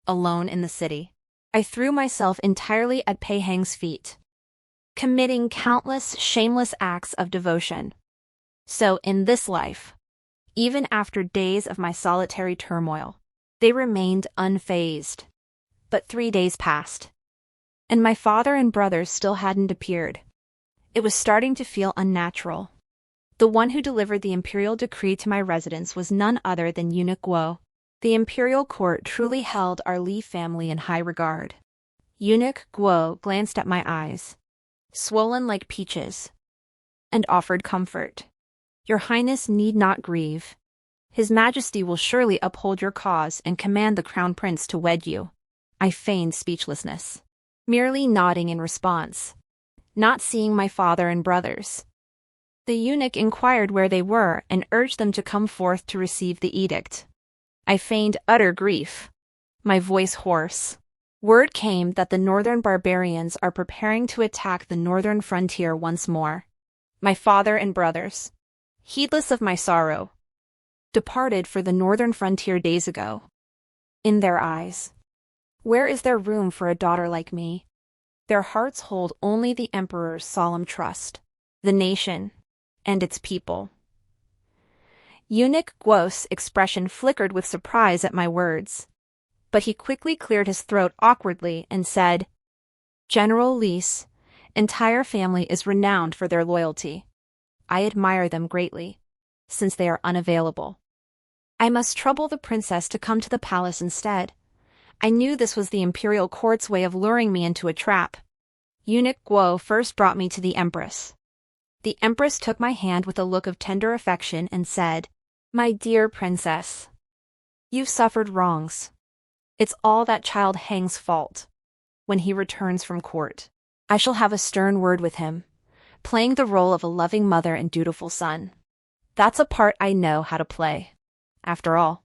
alone in the city. I threw myself entirely at Pei Heng's feet, committing countless shameless acts of devotion. So in this life, even after days of my solitary turmoil, they remained unfazed. But 3 days passed, and my father and brothers still hadn't appeared. It was starting to feel unnatural. The one who delivered the imperial decree to my residence was none other than Eunuch Guo. The imperial court truly held our Li family in high regard. Eunuch Guo glanced at my eyes, swollen like peaches, and offered comfort. Your Highness need not grieve. His Majesty will surely uphold your cause and command the Crown Prince to wed you. I feigned speechlessness, merely nodding in response, not seeing my father and brothers. The eunuch inquired where they were and urged them to come forth to receive the edict. I feigned utter grief, my voice hoarse. Word came that the northern barbarians are preparing to attack the northern frontier once more. My father and brothers, heedless of my sorrow, departed for the northern frontier days ago. In their eyes, where is there room for a daughter like me? Their hearts hold only the emperor's solemn trust, the nation, and its people. Eunuch Guo's expression flickered with surprise at my words, but he quickly cleared his throat awkwardly and said, General Li's entire family is renowned for their loyalty. I admire them greatly, since they are unavailable. I must trouble the princess to come to the palace instead. I knew this was the imperial court's way of luring me into a trap. Eunuch Guo first brought me to the empress. The empress took my hand with a look of tender affection and said, My dear princess, you've suffered wrongs. It's all that child Heng's fault. When he returns from court, I shall have a stern word with him, playing the role of a loving mother and dutiful son. That's a part I know how to play. After all,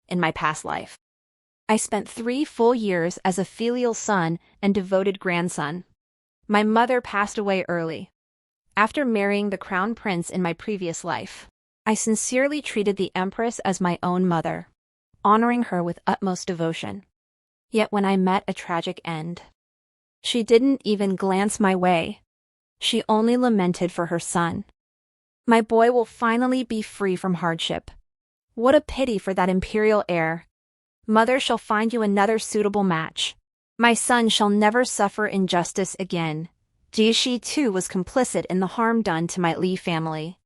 in my past life, I spent 3 full years as a filial son and devoted grandson. My mother passed away early. After marrying the crown prince in my previous life, I sincerely treated the empress as my own mother, honoring her with utmost devotion. Yet when I met a tragic end, she didn't even glance my way. She only lamented for her son. My boy will finally be free from hardship. What a pity for that imperial heir. Mother shall find you another suitable match. My son shall never suffer injustice again. Jixi too was complicit in the harm done to my Li family.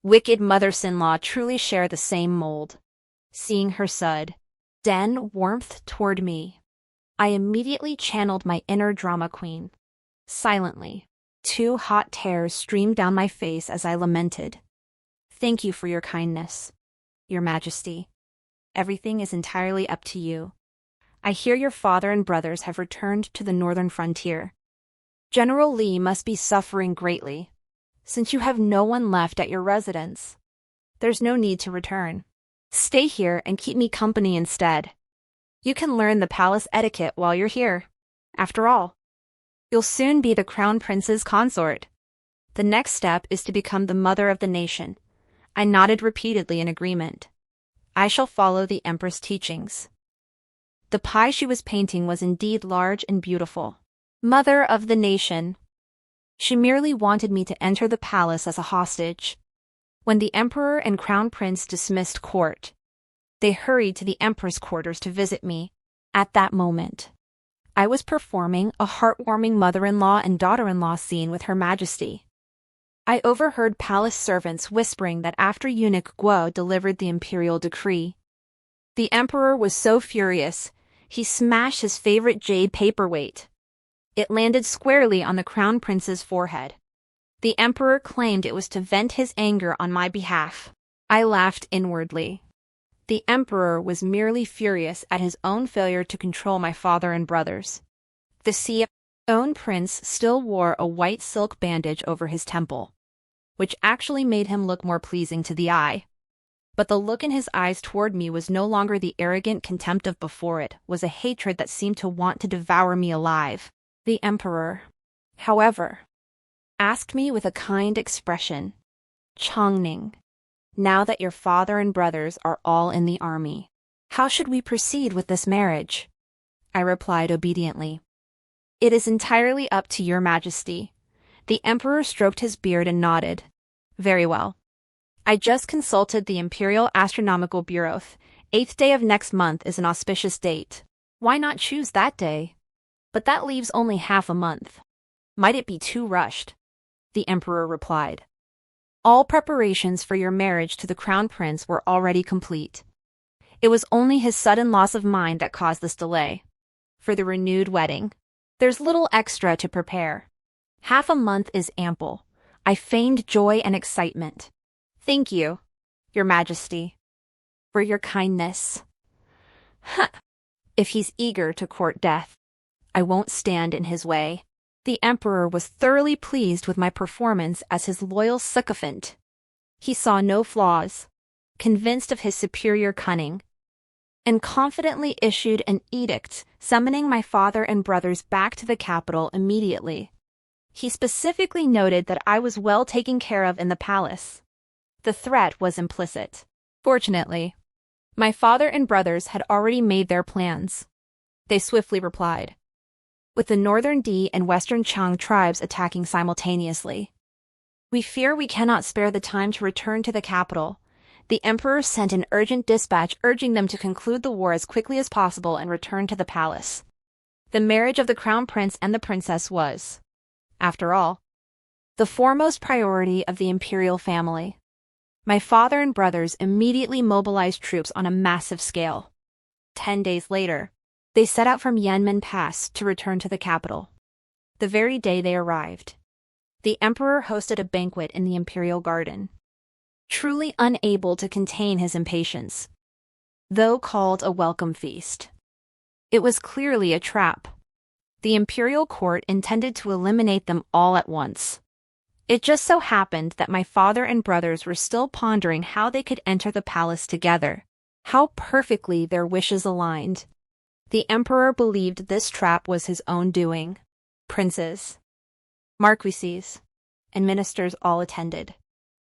Wicked mothers-in-law truly share the same mold. Seeing her sudden warmth toward me, I immediately channeled my inner drama queen. Silently, 2 hot tears streamed down my face as I lamented. Thank you for your kindness, Your Majesty. Everything is entirely up to you. I hear your father and brothers have returned to the northern frontier. General Li must be suffering greatly. Since you have no one left at your residence, there's no need to return. Stay here and keep me company instead. You can learn the palace etiquette while you're here. After all, you'll soon be the crown prince's consort. The next step is to become the mother of the nation. I nodded repeatedly in agreement. I shall follow the empress' teachings. The pie she was painting was indeed large and beautiful. Mother of the nation. She merely wanted me to enter the palace as a hostage. When the emperor and crown prince dismissed court, they hurried to the empress' quarters to visit me. At that moment, I was performing a heartwarming mother-in-law and daughter-in-law scene with Her Majesty. I overheard palace servants whispering that after eunuch Guo delivered the imperial decree, the emperor was so furious, he smashed his favorite jade paperweight. It landed squarely on the crown prince's forehead. The emperor claimed it was to vent his anger on my behalf. I laughed inwardly. The emperor was merely furious at his own failure to control my father and brothers. The own prince still wore a white silk bandage over his temple, which actually made him look more pleasing to the eye. But the look in his eyes toward me was no longer the arrogant contempt of before, it was a hatred that seemed to want to devour me alive. The emperor, however, asked me with a kind expression, "Chongning, now that your father and brothers are all in the army, how should we proceed with this marriage?" I replied obediently. "It is entirely up to your majesty." The emperor stroked his beard and nodded. "Very well. I just consulted the Imperial Astronomical Bureau. 8th day of next month is an auspicious date. Why not choose that day? But that leaves only half a month. Might it be too rushed?" The emperor replied. "All preparations for your marriage to the crown prince were already complete. It was only his sudden loss of mind that caused this delay. For the renewed wedding, there's little extra to prepare. Half a month is ample." I feigned joy and excitement. "Thank you, your majesty, for your kindness." If he's eager to court death, I won't stand in his way. The emperor was thoroughly pleased with my performance as his loyal sycophant. He saw no flaws, convinced of his superior cunning, and confidently issued an edict summoning my father and brothers back to the capital immediately. He specifically noted that I was well taken care of in the palace. The threat was implicit. Fortunately, my father and brothers had already made their plans. They swiftly replied, with the Northern Di and Western Chang tribes attacking simultaneously. "We fear we cannot spare the time to return to the capital." The emperor sent an urgent dispatch urging them to conclude the war as quickly as possible and return to the palace. The marriage of the crown prince and the princess was, after all, the foremost priority of the imperial family. My father and brothers immediately mobilized troops on a massive scale. 10 days later, they set out from Yanmen Pass to return to the capital. The very day they arrived, the emperor hosted a banquet in the imperial garden. Truly unable to contain his impatience, though called a welcome feast, it was clearly a trap. The imperial court intended to eliminate them all at once. It just so happened that my father and brothers were still pondering how they could enter the palace together. How perfectly their wishes aligned. The emperor believed this trap was his own doing. Princes, marquises, and ministers all attended.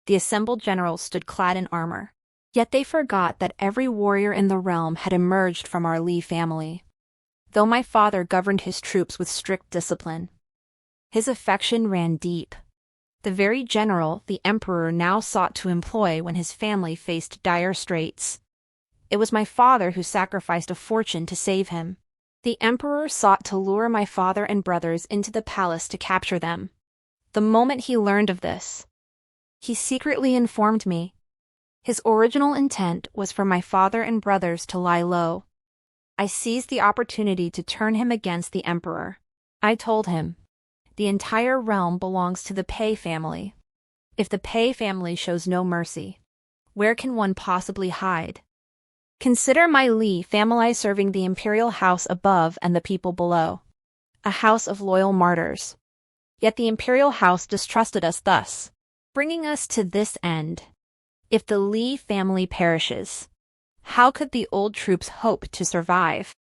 The assembled generals stood clad in armor. Yet they forgot that every warrior in the realm had emerged from our Li family. Though my father governed his troops with strict discipline, his affection ran deep. The very general the emperor now sought to employ when his family faced dire straits. It was my father who sacrificed a fortune to save him. The emperor sought to lure my father and brothers into the palace to capture them. The moment he learned of this, he secretly informed me. His original intent was for my father and brothers to lie low. I seized the opportunity to turn him against the emperor. I told him, the entire realm belongs to the Pei family. If the Pei family shows no mercy, where can one possibly hide? Consider my Li family serving the imperial house above and the people below. A house of loyal martyrs. Yet the imperial house distrusted us thus. bringing us to this end. If the Li family perishes, how could the old troops hope to survive?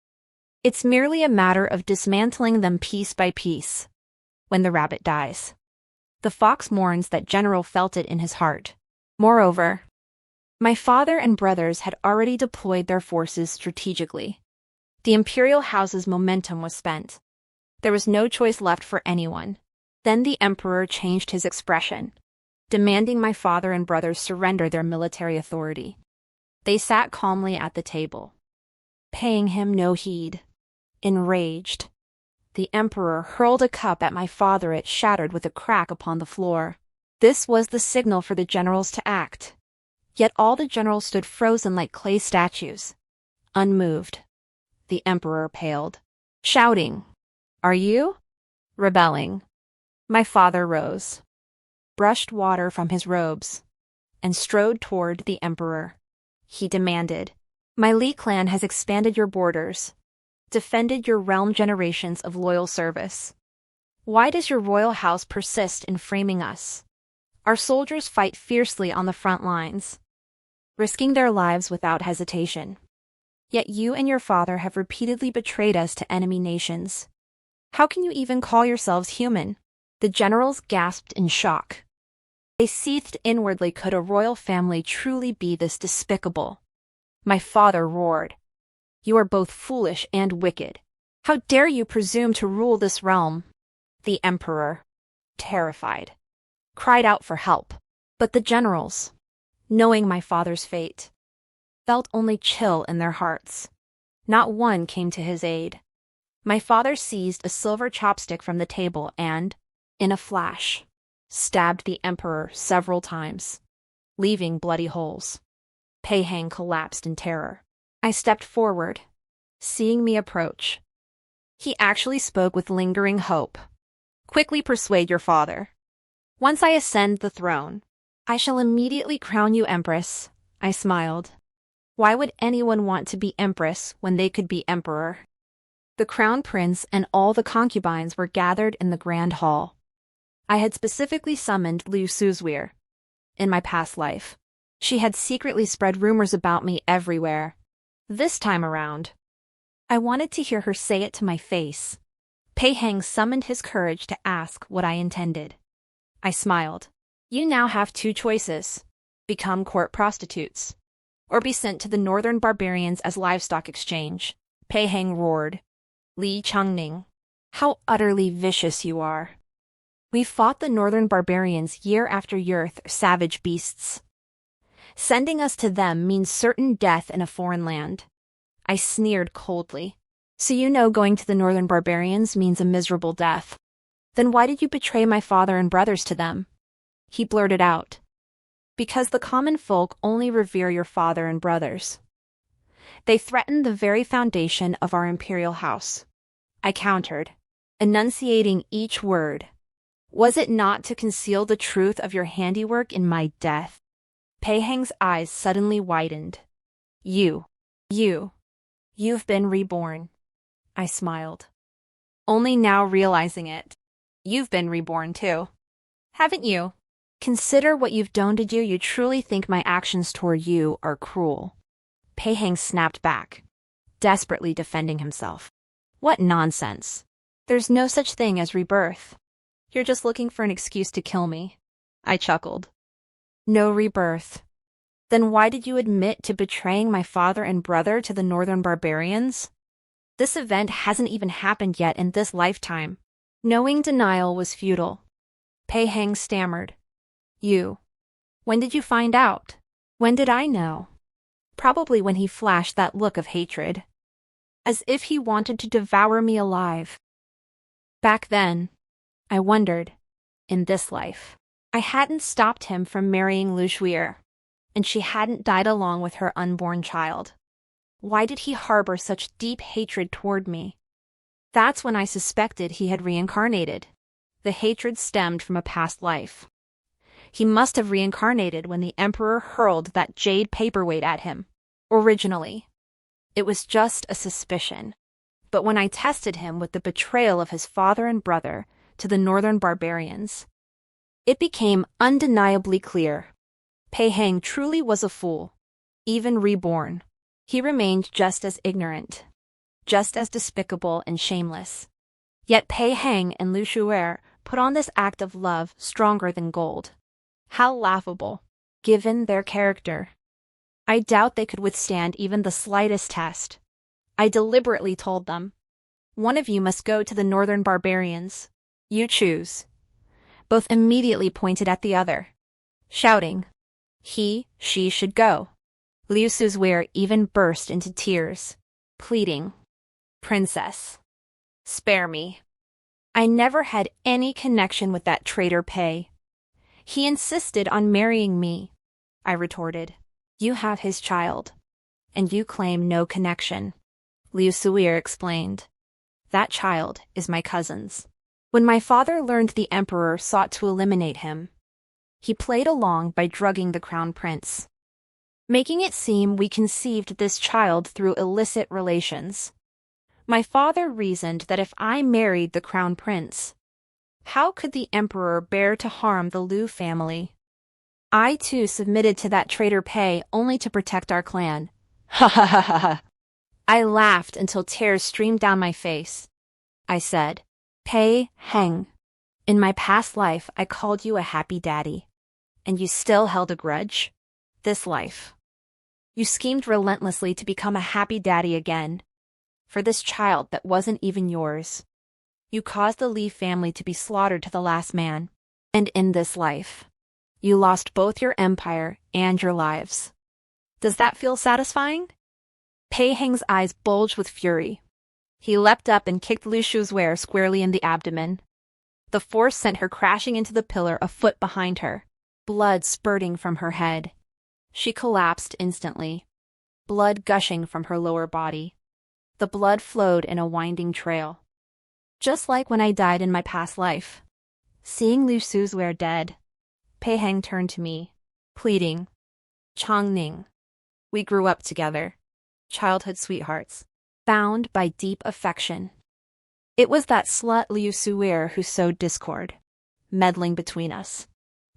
It's merely a matter of dismantling them piece by piece. When the rabbit dies, the fox mourns that general felt it in his heart. Moreover, my father and brothers had already deployed their forces strategically. The imperial house's momentum was spent. There was no choice left for anyone. Then the emperor changed his expression, demanding my father and brothers surrender their military authority. They sat calmly at the table, paying him no heed. Enraged, the emperor hurled a cup at my father. It shattered with a crack upon the floor. This was the signal for the generals to act. Yet all the generals stood frozen like clay statues, unmoved. The emperor paled, shouting, "Are you?" Rebelling. My father rose, brushed water from his robes, and strode toward the emperor. He demanded, "My Li clan has expanded your borders, defended your realm generations of loyal service. Why does your royal house persist in framing us? Our soldiers fight fiercely on the front lines, risking their lives without hesitation. Yet you and your father have repeatedly betrayed us to enemy nations. How can you even call yourselves human?" The generals gasped in shock. They seethed inwardly. Could a royal family truly be this despicable? My father roared, "You are both foolish and wicked. How dare you presume to rule this realm?" The emperor, terrified, cried out for help. But the generals, knowing my father's fate, felt only chill in their hearts. Not one came to his aid. My father seized a silver chopstick from the table and, in a flash, stabbed the emperor several times, leaving bloody holes. Feigning collapsed in terror. I stepped forward, seeing me approach. He actually spoke with lingering hope. "Quickly persuade your father. Once I ascend the throne, I shall immediately crown you empress." I smiled. Why would anyone want to be empress when they could be emperor? The crown prince and all the concubines were gathered in the grand hall. I had specifically summoned Liu Suzweir. In my past life, she had secretly spread rumors about me everywhere. This time around, I wanted to hear her say it to my face. Feigning summoned his courage to ask what I intended. I smiled. "You now have two choices: become court prostitutes, or be sent to the northern barbarians as livestock exchange." Feigning roared, "Li Changning, how utterly vicious you are. We fought the northern barbarians year after year, savage beasts. Sending us to them means certain death in a foreign land." I sneered coldly. "So you know going to the northern barbarians means a miserable death. Then why did you betray my father and brothers to them?" He blurted out, "Because the common folk only revere your father and brothers. They threaten the very foundation of our imperial house." I countered, enunciating each word. "Was it not to conceal the truth of your handiwork in my death?" Feiging's eyes suddenly widened. You've been reborn." I smiled, only now realizing it. "You've been reborn too, haven't you? Consider what you've done to you. You truly think my actions toward you are cruel." Feigning snapped back, desperately defending himself. "What nonsense. There's no such thing as rebirth. You're just looking for an excuse to kill me." I chuckled. "No rebirth. Then why did you admit to betraying my father and brother to the northern barbarians? This event hasn't even happened yet in this lifetime." Knowing denial was futile, Feigning stammered. When did you find out?" When did I know? Probably when he flashed that look of hatred, as if he wanted to devour me alive. Back then, I wondered, in this life, I hadn't stopped him from marrying Liu Shuir, and she hadn't died along with her unborn child. Why did he harbor such deep hatred toward me? That's when I suspected he had reincarnated. The hatred stemmed from a past life. He must have reincarnated when the Emperor hurled that jade paperweight at him. Originally, it was just a suspicion. But when I tested him with the betrayal of his father and brother to the northern barbarians, It became undeniably clear. Feigning truly was a fool. Even reborn, he remained just as ignorant, just as despicable and shameless. Yet Feigning and Lu Shuer put on this act of love stronger than gold. How laughable, given their character. I doubt they could withstand even the slightest test. I deliberately told them, "One of you must go to the northern barbarians. You choose." Both immediately pointed at the other, shouting, she should go. Liu Suzhuir even burst into tears, pleading, "Princess, spare me. I never had any connection with that traitor Pei. He insisted on marrying me," I retorted. "You have his child, and you claim no connection," Liu Suzhuir explained. "That child is my cousin's. When my father learned the emperor sought to eliminate him, he played along by drugging the crown prince, making it seem we conceived this child through illicit relations. My father reasoned that if I married the crown prince, how could the emperor bear to harm the Liu family? I too submitted to that traitor Pei only to protect our clan." Ha ha ha ha ha. I laughed until tears streamed down my face. I said, "Feigning, in my past life I called you a happy daddy, and you still held a grudge? This life, you schemed relentlessly to become a happy daddy again, for this child that wasn't even yours. You caused the Li family to be slaughtered to the last man, and in this life, you lost both your empire and your lives. Does that feel satisfying?" Feiging's eyes bulged with fury. He leapt up and kicked Liu Suzhuir squarely in the abdomen. The force sent her crashing into the pillar a foot behind her, blood spurting from her head. She collapsed instantly, blood gushing from her lower body. The blood flowed in a winding trail, just like when I died in my past life. Seeing Liu Suzhuir dead, Feigning turned to me, pleading, "Changning, we grew up together, childhood sweethearts, bound by deep affection. It was that slut Liu Suzhuir who sowed discord, meddling between us,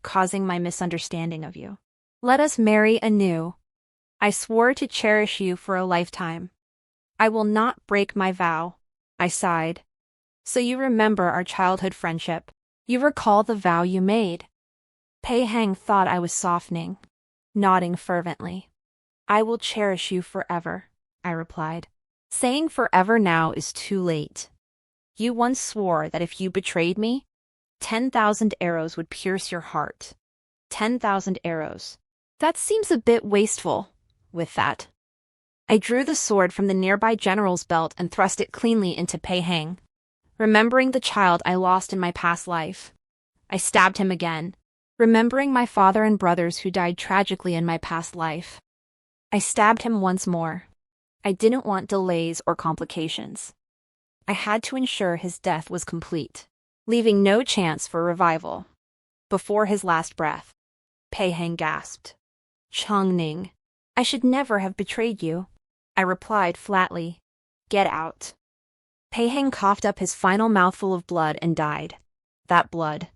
causing my misunderstanding of you. Let us marry anew. I swore to cherish you for a lifetime. I will not break my vow," I sighed. "So you remember our childhood friendship. You recall the vow you made." Feigning thought I was softening, nodding fervently. "I will cherish you forever," I replied. "Saying forever now is too late. You once swore that if you betrayed me, 10,000 arrows would pierce your heart. 10,000 arrows. That seems a bit wasteful." With that, I drew the sword from the nearby general's belt and thrust it cleanly into Feigning. Remembering the child I lost in my past life, I stabbed him again, remembering my father and brothers who died tragically in my past life. I stabbed him once more. I didn't want delays or complications. I had to ensure his death was complete, leaving no chance for revival. Before his last breath, Feigning gasped, "Changning, I should never have betrayed you." I replied flatly, "Get out." Feigning coughed up his final mouthful of blood and died. That blood,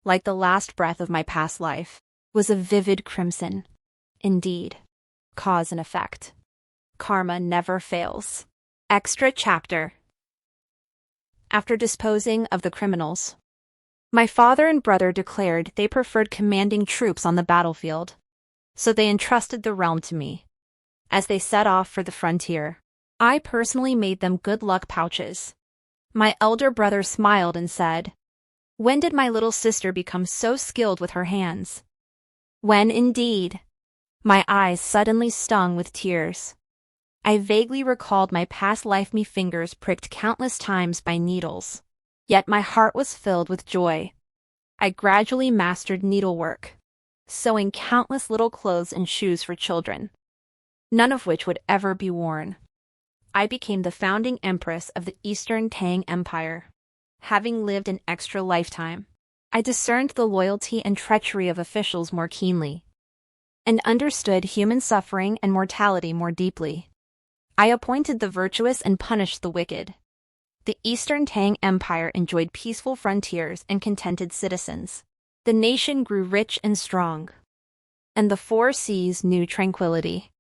like the last breath of my past life, was a vivid crimson. Indeed, cause and effect. Karma never fails. Extra chapter. After disposing of the criminals, my father and brother declared they preferred commanding troops on the battlefield, so they entrusted the realm to me. As they set off for the frontier, I personally made them good luck pouches. My elder brother smiled and said, "When did my little sister become so skilled with her hands?" When indeed? My eyes suddenly stung with tears. I vaguely recalled my past life. My fingers pricked countless times by needles, yet my heart was filled with joy. I gradually mastered needlework, sewing countless little clothes and shoes for children, none of which would ever be worn. I became the founding empress of the Eastern Tang Empire. Having lived an extra lifetime, I discerned the loyalty and treachery of officials more keenly, and understood human suffering and mortality more deeply. I appointed the virtuous and punished the wicked. The Eastern Tang Empire enjoyed peaceful frontiers and contented citizens. The nation grew rich and strong, and the four seas knew tranquility.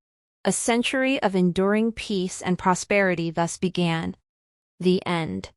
A century of enduring peace and prosperity thus began. The end.